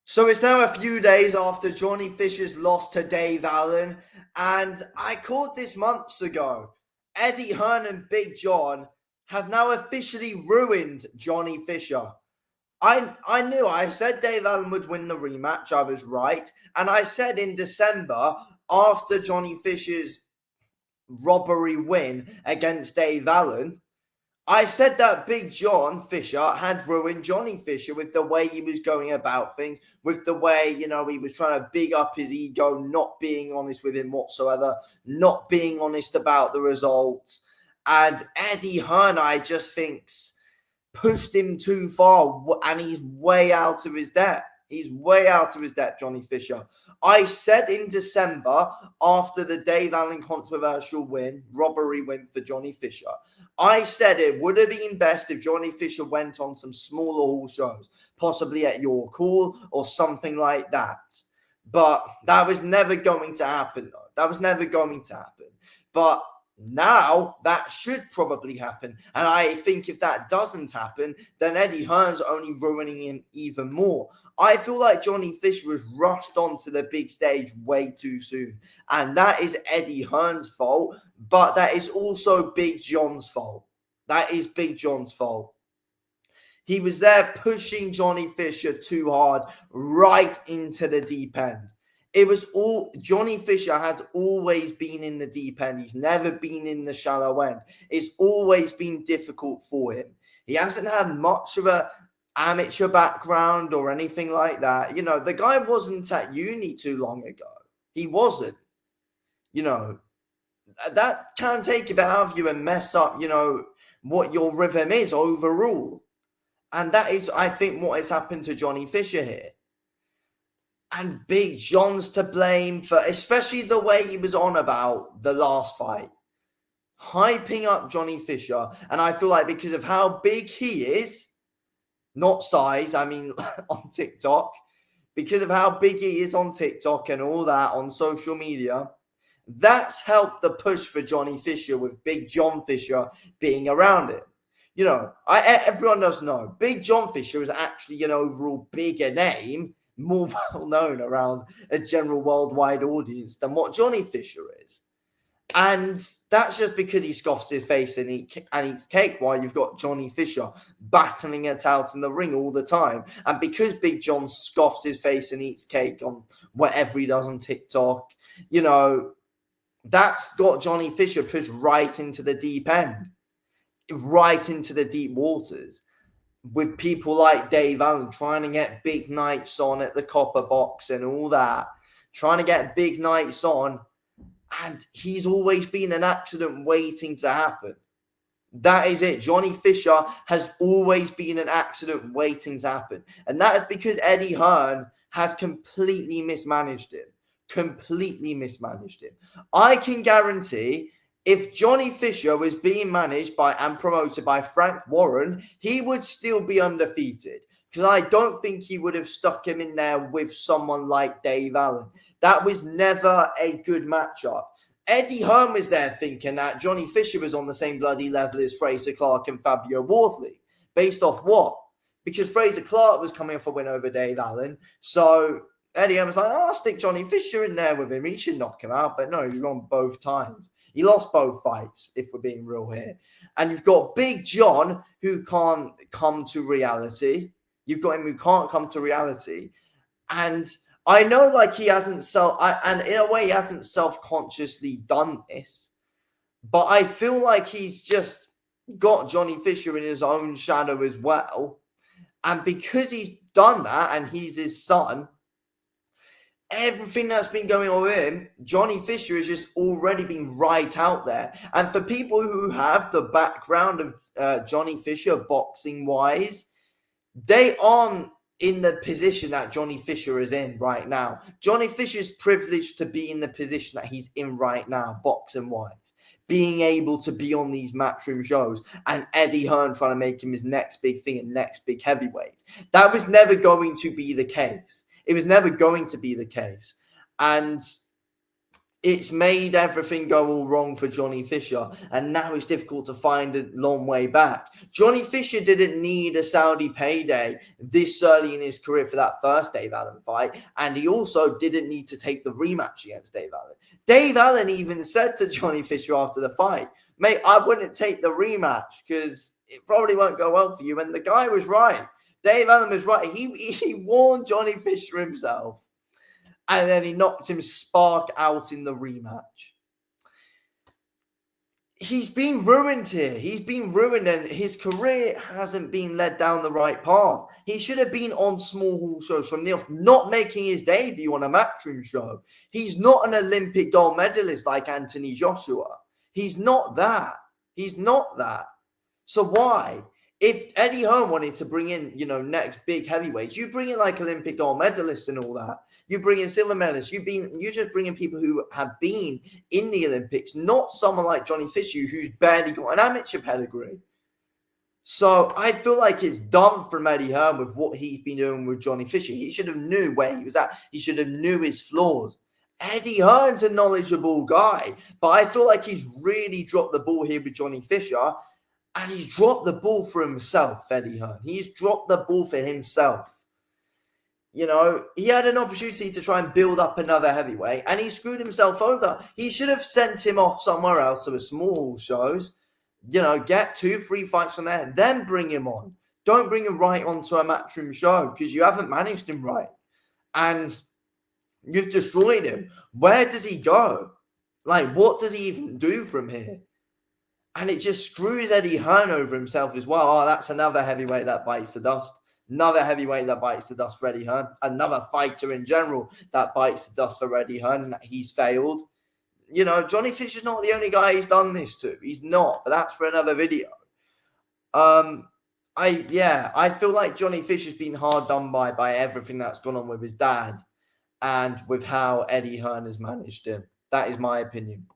So it's now a few days after Johnny Fisher's loss to Dave Allen, and I called this months ago. Eddie Hearn and Big John have now officially ruined Johnny Fisher. I knew. I said Dave Allen would win the rematch. I was right. And I said in December, after Johnny Fisher's robbery win against Dave Allen, I said that Big John Fisher had ruined Johnny Fisher with the way he was going about things, with the way, he was trying to big up his ego, not being honest with him whatsoever, not being honest about the results. And Eddie Hearn, I just think's pushed him too far, and he's way out of his depth. He's way out of his depth, Johnny Fisher. I said in December, after the Dave Allen controversial robbery win for Johnny Fisher, I said it would have been best if Johnny Fisher went on some smaller hall shows, possibly at Your Call or something like that. But that was never going to happen, though. That was never going to happen. But now that should probably happen. And I think if that doesn't happen, then Eddie Hearn's only ruining him even more. I feel like Johnny Fisher was rushed onto the big stage way too soon. And that is Eddie Hearn's fault, but that is also Big John's fault. That is Big John's fault. He was there pushing Johnny Fisher too hard right into the deep end. It was all Johnny Fisher has always been in the deep end. He's never been in the shallow end. It's always been difficult for him. He hasn't had much of a amateur background or anything like that. The guy wasn't at uni too long ago. He wasn't. That can take a bit out of you and mess up, what your rhythm is overall. And that is, I think, what has happened to Johnny Fisher here. And Big John's to blame for, especially the way he was on about the last fight. Hyping up Johnny Fisher. And I feel like because of how big he is, not size, I mean on TikTok, because of how big he is on TikTok and all that on social media, that's helped the push for Johnny Fisher with Big John Fisher being around him. Everyone does know Big John Fisher is actually an overall bigger name, more well known around a general worldwide audience than what Johnny Fisher is. And that's just because he scoffs his face and eats cake while you've got Johnny Fisher battling it out in the ring all the time. And because Big John scoffs his face and eats cake on whatever he does on TikTok, that's got Johnny Fisher pushed right into the deep end, right into the deep waters, with people like Dave Allen trying to get big nights on at the Copper Box and all that, trying to get big nights on. And he's always been an accident waiting to happen. That is it. Johnny Fisher has always been an accident waiting to happen. And that is because Eddie Hearn has completely mismanaged him. I can guarantee if Johnny Fisher was being managed by and promoted by Frank Warren, he would still be undefeated. Because I don't think he would have stuck him in there with someone like Dave Allen. That was never a good matchup. Eddie Hearn was there thinking that Johnny Fisher was on the same bloody level as Fraser Clark and Fabio Wortley. Based off what? Because Fraser Clark was coming off a win over Dave Allen. So Eddie Hearn was like, I'll stick Johnny Fisher in there with him. He should knock him out. But no, he was wrong both times. He lost both fights, if we're being real here. And you've got Big John, who can't come to reality. You've got him who can't come to reality. And I know, he hasn't and in a way, he hasn't self-consciously done this. But I feel like he's just got Johnny Fisher in his own shadow as well. And because he's done that, and he's his son, everything that's been going on with him, Johnny Fisher has just already been right out there. And for people who have the background of Johnny Fisher boxing-wise, they aren't in the position that Johnny Fisher is in right now. Johnny Fisher's privileged to be in the position that he's in right now, boxing-wise. Being able to be on these matchroom shows, and Eddie Hearn trying to make him his next big thing and next big heavyweight. That was never going to be the case. It was never going to be the case. And It's made everything go all wrong for Johnny Fisher, and now it's difficult to find a long way back. Johnny Fisher didn't need a Saudi payday this early in his career for that first Dave Allen fight, and he also didn't need to take the rematch against Dave Allen. Dave Allen even said to Johnny Fisher after the fight, "Mate, I wouldn't take the rematch because it probably won't go well for you," and the guy was right. Dave Allen was right. He warned Johnny Fisher himself. And then he knocked him spark out in the rematch. He's been ruined here. He's been ruined, and his career hasn't been led down the right path. He should have been on small hall shows from the off, not making his debut on a matchroom show. He's not an Olympic gold medalist like Anthony Joshua. He's not that. He's not that. So why? If Eddie Hearn wanted to bring in, next big heavyweights, you bring in like Olympic gold medalists and all that. You bring in silver medalists. You just bring in people who have been in the Olympics, not someone like Johnny Fisher who's barely got an amateur pedigree. So I feel like it's done from Eddie Hearn with what he's been doing with Johnny Fisher. He should have knew where he was at. He should have knew his flaws. Eddie Hearn's a knowledgeable guy, but I feel like he's really dropped the ball here with Johnny Fisher. And he's dropped the ball for himself, Eddie Hearn. He's dropped the ball for himself. He had an opportunity to try and build up another heavyweight, and he screwed himself over. He should have sent him off somewhere else to a small shows, get 2-3 fights from there, then bring him on. Don't bring him right onto a matchroom show because you haven't managed him right. And you've destroyed him. Where does he go? Like, what does he even do from here? And it just screws Eddie Hearn over himself as well. Oh, that's another heavyweight that bites the dust. Another heavyweight that bites the dust for Eddie Hearn. Another fighter in general that bites the dust for Eddie Hearn, and he's failed. Johnny Fisher's not the only guy he's done this to. He's not, but that's for another video. I feel like Johnny Fisher's been hard done by everything that's gone on with his dad and with how Eddie Hearn has managed him. That is my opinion.